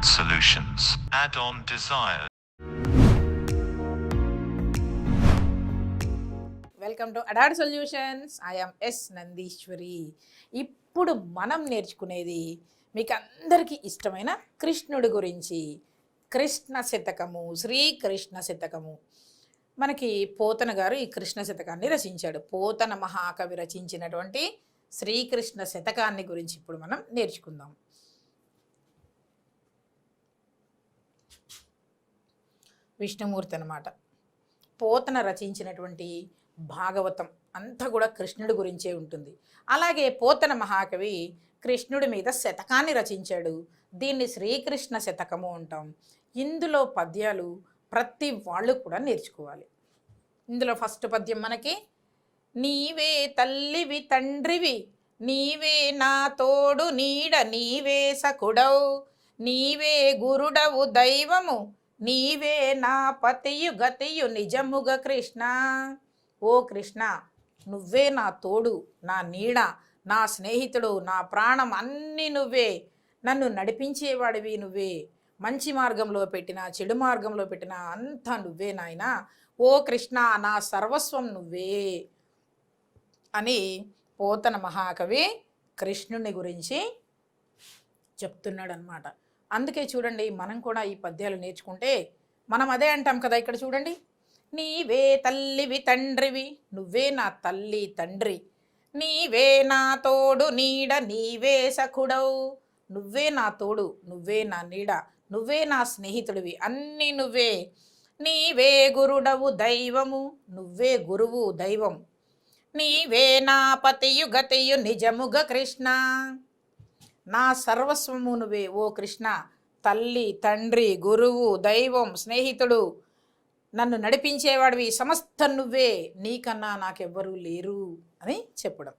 Adult Solutions. Add-on Desire. Welcome to Add-on Solutions. I'm S Nandishwari. ఇప్పుడు మనం నేర్చుకునేది మీకు అందరికీ ఇష్టమైన కృష్ణుడి గురించి. కృష్ణ శతకము, శ్రీకృష్ణ శతకము. మనకి పోతన గారు ఈ కృష్ణ శతకాన్ని రచించాడు. పోతన మహాకవి రచించినటువంటి శ్రీకృష్ణ శతకాన్ని గురించి ఇప్పుడు మనం నేర్చుకుందాం. విష్ణుమూర్తి అన్నమాట. పోతన రచించినటువంటి భాగవతం అంతా కూడా కృష్ణుడి గురించే ఉంటుంది. అలాగే పోతన మహాకవి కృష్ణుడి మీద శతకాన్ని రచించాడు. దీన్ని శ్రీకృష్ణ శతకము అంటాం. ఇందులో పద్యాలు ప్రతి వాళ్ళు కూడా నేర్చుకోవాలి. ఇందులో ఫస్ట్ పద్యం మనకి, నీవే తల్లివి తండ్రివి, నీవే నా తోడు నీడ, నీవే సకుడవు, నీవే గురుడవు దైవము, నీవే నా పతియు గతియు నిజముగ కృష్ణ. ఓ కృష్ణ, నువ్వే నా తోడు, నా నీడ, నా స్నేహితుడు, నా ప్రాణం అన్నీ నువ్వే. నన్ను నడిపించేవాడివి నువ్వే. మంచి మార్గంలో పెట్టినా చెడు మార్గంలో పెట్టినా అంతా నువ్వే నాయనా. ఓ కృష్ణ, నా సర్వస్వం నువ్వే అని పోతన మహాకవి కృష్ణుని గురించి చెప్తున్నాడు అన్నమాట. అందుకే చూడండి, మనం కూడా ఈ పద్యాలు నేర్చుకుంటే మనం అదే అంటాం కదా. ఇక్కడ చూడండి, నీవే తల్లివి తండ్రివి, నువ్వే నా తల్లి తండ్రి, నీవే నా తోడు నీడ, నీవే సఖుడవు, నువ్వే నా తోడు, నువ్వే నా నీడ, నువ్వే నా స్నేహితుడివి, అన్నీ నువ్వే. నీవే గురుడవు దైవము, నువ్వే గురువు దైవం, నీవే నా పతియు గతియు నిజముగ కృష్ణ, నా సర్వస్వము నువ్వే. ఓ కృష్ణ, తల్లి తండ్రి గురువు దైవం స్నేహితుడు, నన్ను నడిపించేవాడివి, సమస్తం నువ్వే, నీకన్నా నాకెవ్వరూ లేరు అని చెప్పడం.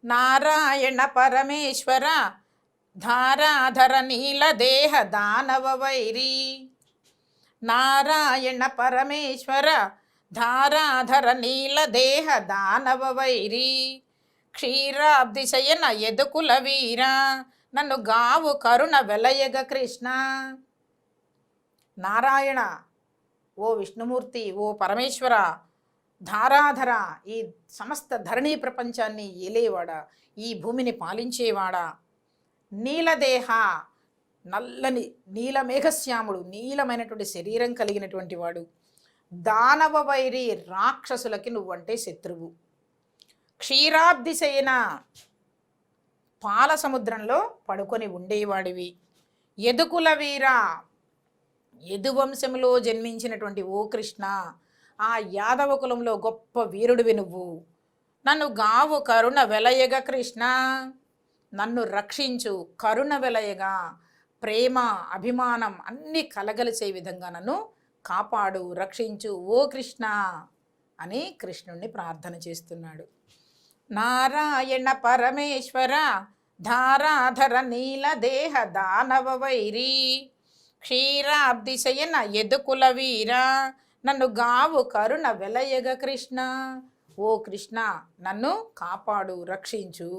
నారాయణ పరమేశ్వర ధారాధర నీల దేహ దానవ వైరి, నారాయణ పరమేశ్వర ధారాధర నీల దేహ దానవ వైరి, క్షీరాబ్ది శయన ఎదుకుల వీర, నన్ను గావు కరుణ వెలయగ కృష్ణ. నారాయణ, ఓ విష్ణుమూర్తి, ఓ పరమేశ్వర, ధారాధర, ఈ సమస్త ధరణీ ప్రపంచాన్ని ఏలేవాడా, ఈ భూమిని పాలించేవాడా, నీలదేహ, నల్లని నీలమేఘశ్యాముడు, నీలమైనటువంటి శరీరం కలిగినటువంటి వాడు, దానవ వైరి, రాక్షసులకి నువ్వంటే శత్రువు, క్షీరాబ్దిశయన, పాల సముద్రంలో పడుకొని ఉండేవాడివి, యదుకుల వీర, యదువంశంలో జన్మించినటువంటి ఓ కృష్ణ, ఆ యాదవ కులంలో గొప్ప వీరుడివి నువ్వు, నన్ను గావు కరుణ వెలయగ కృష్ణ, నన్ను రక్షించు, కరుణ వెలయగా, ప్రేమ అభిమానం అన్నీ కలగలిసే విధంగా నన్ను కాపాడు, రక్షించు ఓ కృష్ణ అని కృష్ణుణ్ణి ప్రార్థన చేస్తున్నాడు. నారాయణ పరమేశ్వర ధారాధర నీల దేహ దానవ వైరి, క్షీరాబ్ది శయన యదుకుల వీర, నన్ను గావు కరుణ వెలయగ కృష్ణ. ఓ కృష్ణ, నన్ను కాపాడు, రక్షించు.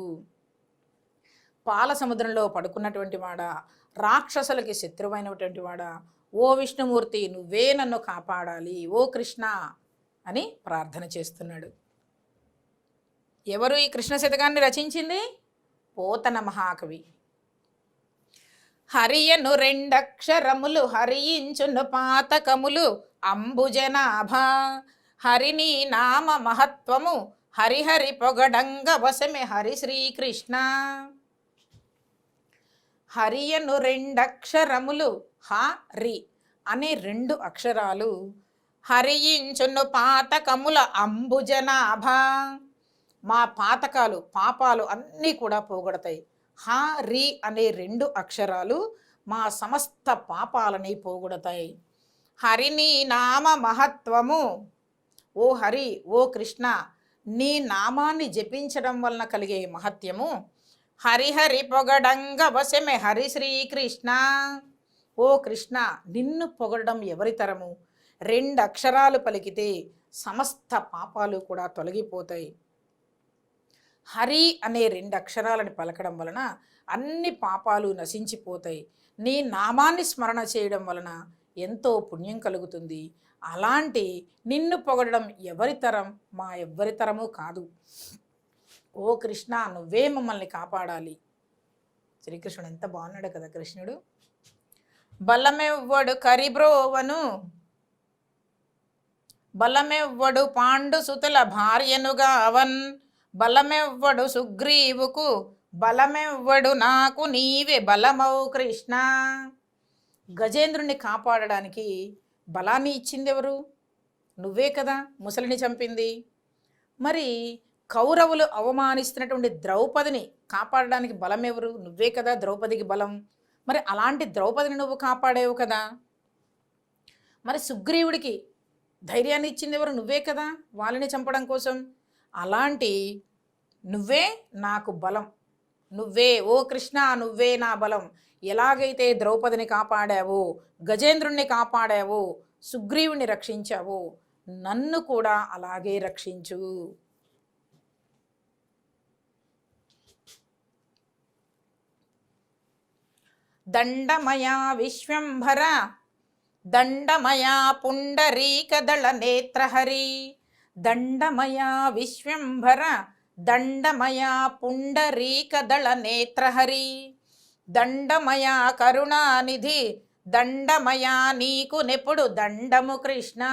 పాల సముద్రంలో పడుకున్నటువంటి వాడా, రాక్షసులకి శత్రువైనటువంటి వాడా, ఓ విష్ణుమూర్తి, నువ్వే నన్ను కాపాడాలి ఓ కృష్ణ అని ప్రార్థన చేస్తున్నాడు. ఎవరు ఈ కృష్ణ శతకాన్ని రచించింది? పోతన మహాకవి. హరియను రెండక్షరములు హరించును పాతకములు అంబుజనాభ, హరిని నామ మహత్వము హరిహరి పొగడంగ వశమే హరి శ్రీకృష్ణ. హరియను రెండక్షరములు, హరి అనే రెండు అక్షరాలు, హరించును పాతకముల అంబుజనాభ, మా పాతకాలు పాపాలు అన్నీ కూడా పోగొడతాయి. హరి అనే రెండు అక్షరాలు మా సమస్త పాపాలని పోగొడతాయి. హరిని నామ మహత్వము, ఓ హరి, ఓ కృష్ణ, నీ నామాన్ని జపించడం వలన కలిగే మహత్యము, హరిహరి పొగడంగ వశమే హరి శ్రీకృష్ణ. ఓ కృష్ణ, నిన్ను పొగడడం ఎవరి తరము? రెండు అక్షరాలు పలికితే సమస్త పాపాలు కూడా తొలగిపోతాయి. హరి అనే 2 అక్షరాలను పలకడం వలన అన్ని పాపాలు నశించిపోతాయి. నీ నామాన్ని స్మరణ చేయడం వలన ఎంతో పుణ్యం కలుగుతుంది. అలాంటి నిన్ను పొగడడం ఎవరి తరం? మా ఎవ్వరి తరము కాదు. ఓ కృష్ణ, నువ్వే మమ్మల్ని కాపాడాలి. శ్రీకృష్ణుడు ఎంత బాగున్నాడు కదా కృష్ణుడు. బలమెవ్వడు కరిబ్రోవను, బలమెవ్వడు పాండు సుతుల భార్యనుగా అవన్, బలమెవ్వడు సుగ్రీవుకు, బలమెవ్వడు నాకు నీవే బలమవు కృష్ణ. గజేంద్రుణ్ణి కాపాడడానికి బలాన్ని ఇచ్చింది ఎవరు? నువ్వే కదా ముసలిని చంపింది. మరి కౌరవులు అవమానిస్తున్నటువంటి ద్రౌపదిని కాపాడడానికి బలం ఎవరు? నువ్వే కదా ద్రౌపదికి బలం. మరి అలాంటి ద్రౌపదిని నువ్వు కాపాడేవు కదా. మరి సుగ్రీవుడికి ధైర్యాన్ని ఇచ్చింది ఎవరు? నువ్వే కదా వాళ్ళని చంపడం కోసం. అలాంటి నువ్వే నాకు బలం, నువ్వే ఓ కృష్ణ, నువ్వే నా బలం. ఎలాగైతే ద్రౌపదిని కాపాడావో, గజేంద్రుణ్ణి కాపాడావో, సుగ్రీవుని రక్షించావో, నన్ను కూడా అలాగే రక్షించు. దండమయా విశ్వంభర, దండమయా పుండరీకదళ నేత్రహరి, దండమయా విశ్వంభర, దండమయా పుండరీకదళ నేత్రహరి, దండమయా కరుణానిధి, దండమయా నీకు నెప్పుడు దండము కృష్ణ.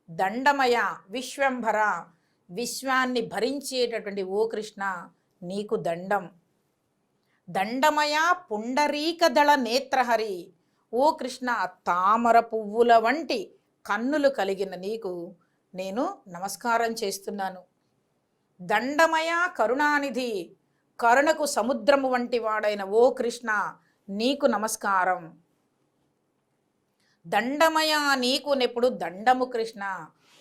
దండమయ విశ్వంభర, విశ్వాన్ని భరించేటటువంటి ఓ కృష్ణ నీకు దండం. దండమయ పుండరీకదళ నేత్రహరి, ఓ కృష్ణ తామర పువ్వుల వంటి కన్నులు కలిగిన నీకు నేను నమస్కారం చేస్తున్నాను. దండమయ కరుణానిధి, కరుణకు సముద్రము వంటి వాడైన ఓ కృష్ణ నీకు నమస్కారం. దండమయ నీకు నెప్పుడు దండము కృష్ణ.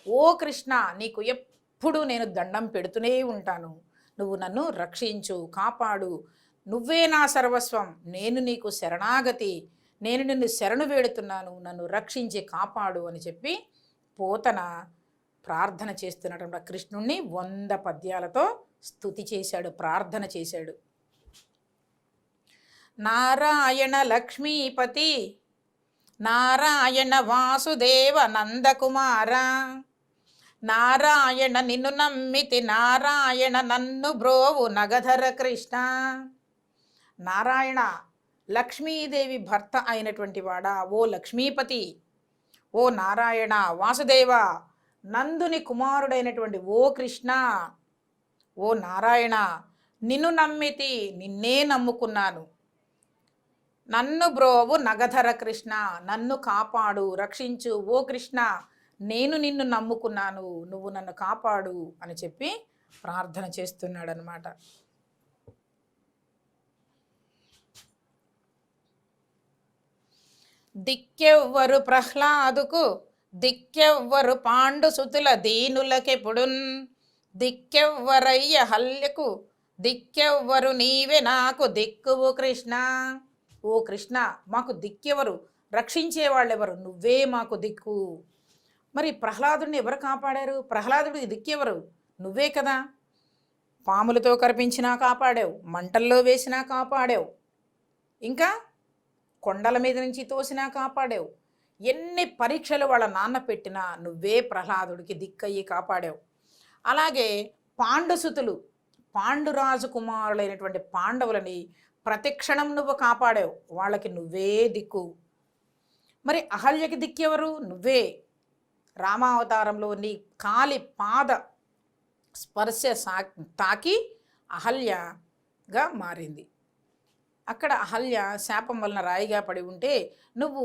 ఓ కృష్ణ నీకు ఎప్పుడు నేను దండం పెడుతూనే ఉంటాను. నువ్వు నన్ను రక్షించు, కాపాడు, నువ్వే నా సర్వస్వం, నేను నీకు శరణాగతి, నేను నిన్ను శరణు వేడుతున్నాను, నన్ను రక్షించి కాపాడు అని చెప్పి పోతన ప్రార్థన చేస్తున్నటువంటి కృష్ణుణ్ణి 100 పద్యాలతో స్తుతి చేశాడు, ప్రార్థన చేశాడు. నారాయణ లక్ష్మీపతి, నారాయణ వాసుదేవ నందకుమార, నారాయణ నిన్ను నమ్మితి, నారాయణ నన్ను బ్రోవు నగధర కృష్ణ. నారాయణ లక్ష్మీదేవి భర్త అయినటువంటి వాడా ఓ లక్ష్మీపతి, ఓ నారాయణ వాసుదేవ నందుని కుమారుడైనటువంటి ఓ కృష్ణ, ఓ నారాయణ నిన్ను నమ్మితి, నిన్నే నమ్ముకున్నాను. నన్ను బ్రోవు నగధర కృష్ణ, నన్ను కాపాడు, రక్షించు ఓ కృష్ణ, నేను నిన్ను నమ్ముకున్నాను, నువ్వు నన్ను కాపాడు అని చెప్పి ప్రార్థన చేస్తున్నాడు అన్నమాట. దిక్కెవ్వరు ప్రహ్లాదుకు, దిక్కెవ్వరు పాండు సుతుల దీనులకెప్పుడున్, దిక్కెవ్వరయ్య హల్యకు, దిక్కెవ్వరు నీవే నాకు దిక్కువు కృష్ణ. ఓ కృష్ణ మాకు దిక్కెవరు, రక్షించేవాళ్ళెవరు? నువ్వే మాకు దిక్కు. మరి ప్రహ్లాదుడిని ఎవరు కాపాడారు? ప్రహ్లాదుడికి దిక్కెవరు? నువ్వే కదా. పాములతో కరిపించినా కాపాడావు, మంటల్లో వేసినా కాపాడావు, ఇంకా కొండల మీద నుంచి తోసినా కాపాడావు. ఎన్ని పరీక్షలు వాళ్ళ నాన్న పెట్టినా నువ్వే ప్రహ్లాదుడికి దిక్కయ్యి కాపాడావు. అలాగే పాండుసుతులు, పాండురాజు కుమారులైనటువంటి పాండవులని ప్రతిక్షణం నువ్వు కాపాడావు, వాళ్ళకి నువ్వే దిక్కు. మరి అహల్యకి దిక్కెవరు? నువ్వే. రామావతారంలో నీ కాలి పాద స్పర్శ తాకి అహల్యగా మారింది. అక్కడ అహల్య శాపం వలన రాయిగా పడి ఉంటే నువ్వు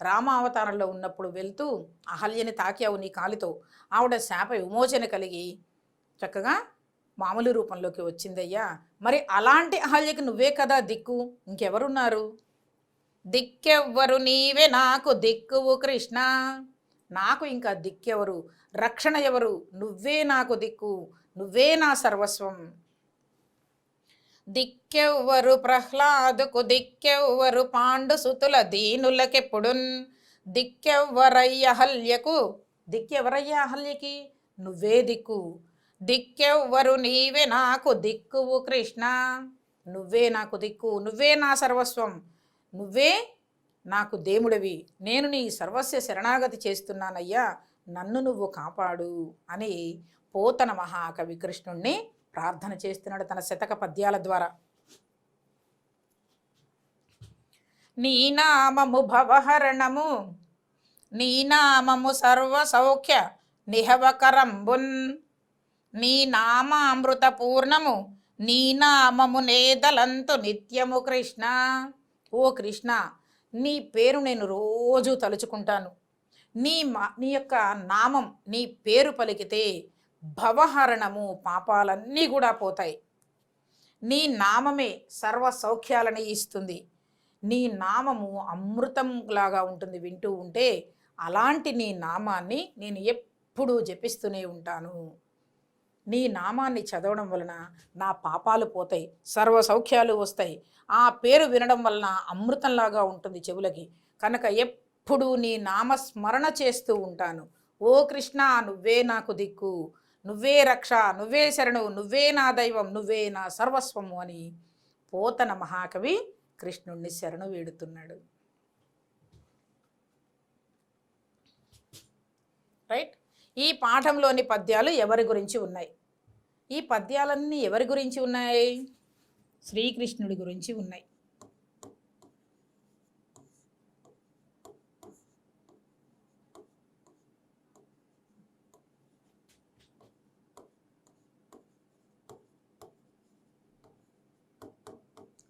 రామావతారంలో ఉన్నప్పుడు వెళ్తూ అహల్యని తాకావు నీ కాలితో. ఆవిడ శాప విమోచన కలిగి చక్కగా మామూలు రూపంలోకి వచ్చిందయ్యా. మరి అలాంటి అహల్యకి నువ్వే కదా దిక్కు, ఇంకెవరున్నారు? దిక్కెవ్వరు నీవే నాకు దిక్కువు కృష్ణ. నాకు ఇంకా దిక్కెవరు, రక్షణ ఎవరు? నువ్వే నాకు దిక్కు, నువ్వే నా సర్వస్వం. దిక్కెవ్వరు ప్రహ్లాదుకు, దిక్కెవ్వరు పాండు సుతుల దీనులకెప్పుడున్, దిక్కెవ్వరయ్య అహల్యకు, దిక్కెవరయ్యా అహల్యకి? నువ్వే దిక్కు. దిక్కెవ్వరు నీవే నాకు దిక్కువు కృష్ణ. నువ్వే నాకు దిక్కు, నువ్వే నా సర్వస్వం, నువ్వే నాకు దేవుడివి, నేను నీ సర్వస్వ శరణాగతి చేస్తున్నానయ్యా, నన్ను నువ్వు కాపాడు అని పోతన మహాకవి కృష్ణుణ్ణి ప్రార్థన చేస్తున్నాడు తన శతక పద్యాల ద్వారా. నీ నామము భవహరణము, నీ నామము సర్వ సౌఖ్య నిహవకరంబున్, నీ నామామృత పూర్ణము, నీ నామము నేదలంతు నిత్యము కృష్ణ. ఓ కృష్ణ, నీ పేరు నేను రోజు తలుచుకుంటాను. నీ యొక్క నామం, నీ పేరు పలికితే భవహరణము, పాపాలన్నీ కూడా పోతాయి. నీ నామమే సర్వ సౌఖ్యాలని ఇస్తుంది. నీ నామము అమృతం లాగా ఉంటుంది వింటూ ఉంటే. అలాంటి నీ నామాన్ని నేను ఎప్పుడూ జపిస్తూనే ఉంటాను. నీ నామాన్ని చదవడం వలన నా పాపాలు పోతాయి, సర్వ సౌఖ్యాలు వస్తాయి. ఆ పేరు వినడం వలన అమృతంలాగా ఉంటుంది చెవులకి. కనుక ఎప్పుడూ నీ నామస్మరణ చేస్తూ ఉంటాను. ఓ కృష్ణ, నువ్వే నాకు దిక్కు, నువ్వే రక్ష, నువ్వే శరణు, నువ్వే నా దైవం, నువ్వే నా సర్వస్వము అని పోతన మహాకవి కృష్ణుణ్ణి శరణు వేడుతున్నాడు. రైట్. ఈ పాఠంలోని పద్యాలు ఎవరి గురించి ఉన్నాయి? ఈ పద్యాలన్నీ ఎవరి గురించి ఉన్నాయి? శ్రీకృష్ణుడి గురించి ఉన్నాయి.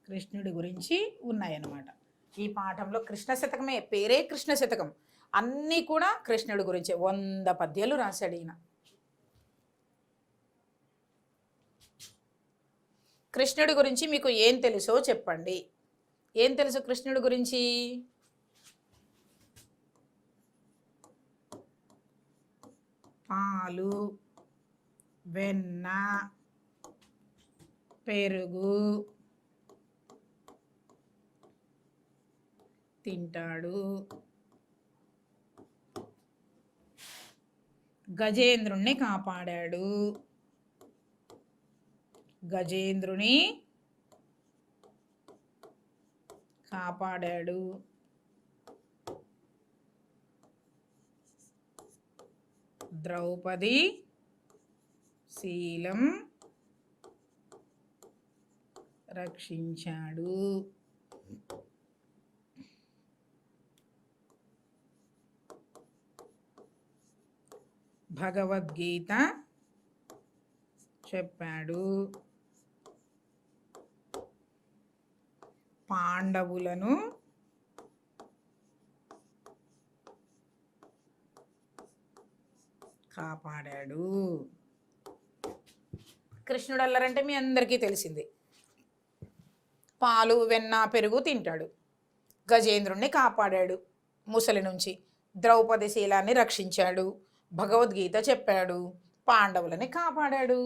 కృష్ణుడి గురించి ఉన్నాయన్నమాట. ఈ పాఠంలో కృష్ణ శతకమే, పేరే కృష్ణ శతకం. అన్నీ కూడా కృష్ణుడి గురించే. 100 పద్యాలు రాశాడు ఈయన. కృష్ణుడి గురించి మీకు ఏం తెలుసో చెప్పండి. ఏం తెలుసు కృష్ణుడి గురించి? పాలు, వెన్న, పెరుగు తింటాడు. గజేంద్రుణ్ణి కాపాడాడు. గజేంద్రుని కాపాడాడు. ద్రౌపది శీలం రక్షించాడు. భగవద్గీత చెప్పాడు. పాండవులను కాపాడాడు. కృష్ణుడు అల్లరంటే మీ అందరికీ తెలిసింది. పాలు, వెన్న, పెరుగు తింటాడు. గజేంద్రుణ్ణి కాపాడాడు ముసలి నుంచి. ద్రౌపది శీలాన్ని రక్షించాడు. భగవద్గీత చెప్పాడు. పాండవులని కాపాడాడు.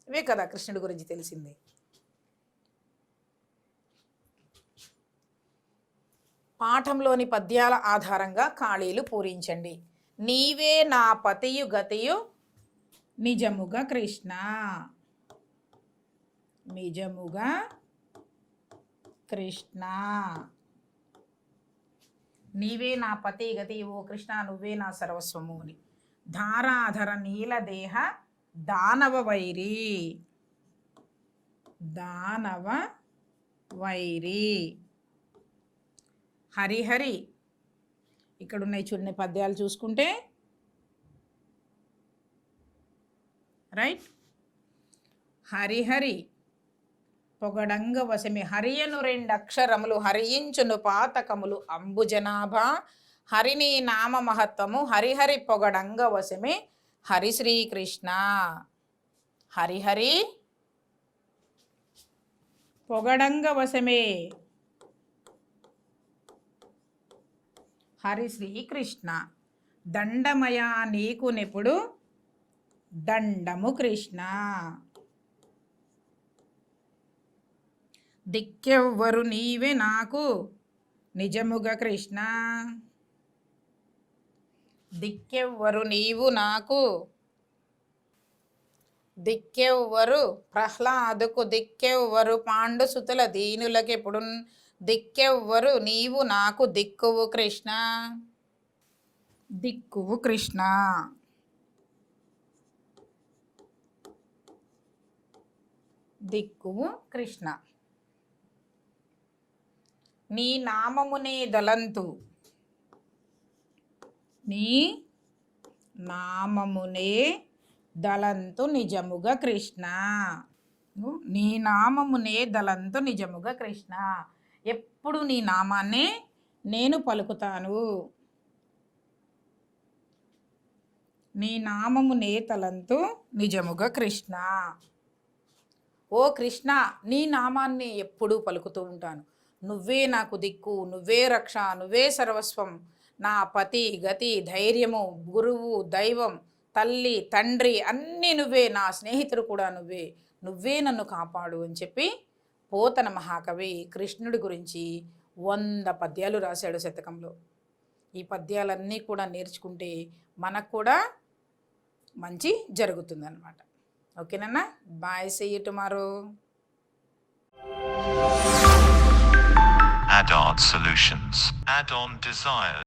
ఇవే కదా కృష్ణుడి గురించి తెలిసింది. పాఠంలోని పద్యాల ఆధారంగా ఖాళీలు పూరించండి. నీవే నా పతియు గతియు నిజముగా కృష్ణ. నిజముగా కృష్ణ. నీవే నా పతి గతి, ఓ కృష్ణ నువ్వే నా సర్వస్వము అని. ధారాధర నీలదేహ దానవ వైరి. దానవ వైరి. హరిహరి. ఇక్కడ ఉన్నాయి చూడండి పద్యాలు చూసుకుంటే. రైట్. హరిహరి పొగడంగ వశమి. హరియను 2 అక్షరములు హరించును పాతకములు అంబుజనాభా. హరిని నామ మహత్వము హరిహరి పొగడంగ వశమి. హరి శ్రీకృష్ణ. హరిహరి పొగడంగ వశమే. హరి శ్రీకృష్ణ. దండమయా నీకు నెప్పుడు దండము కృష్ణ. దిక్కెవ్వరు నీవే నాకు నిజముగా కృష్ణ. దిక్కెవ్వరు నీవు నాకు దిక్కెవ్వరు ప్రహ్లాదుకు దిక్కెవ్వరు పాండు సుతుల దీనులకెప్పుడు దిక్కెవ్వరు నీవు నాకు దిక్కువు కృష్ణ. దిక్కువు కృష్ణ. దిక్కువు కృష్ణ. నీ నామమునే దలంతు. నీ నామమునే దలంతు నిజముగా కృష్ణ. నీ నామమునే దలంతు నిజముగా కృష్ణ. ఎప్పుడు నీ నామాన్నే నేను పలుకుతాను. నీ నామమునే తలంతు నిజముగా కృష్ణ. ఓ కృష్ణ, నీ నామాన్ని ఎప్పుడూ పలుకుతూ ఉంటాను. నువ్వే నాకు దిక్కు, నువ్వే రక్ష, నువ్వే సర్వస్వం, నా పతి గతి ధైర్యము, గురువు దైవం, తల్లి తండ్రి అన్నీ నువ్వే, నా స్నేహితుడు కూడా నువ్వే, నువ్వే నన్ను కాపాడు అని చెప్పి పోతన మహాకవి కృష్ణుడి గురించి 100 పద్యాలు రాశాడు శతకంలో. ఈ పద్యాలన్నీ కూడా నేర్చుకుంటే మనకు కూడా మంచి జరుగుతుందన్నమాట. ఓకేనన్నా, bye, see you tomorrow. Add-on solutions. Add-on desires.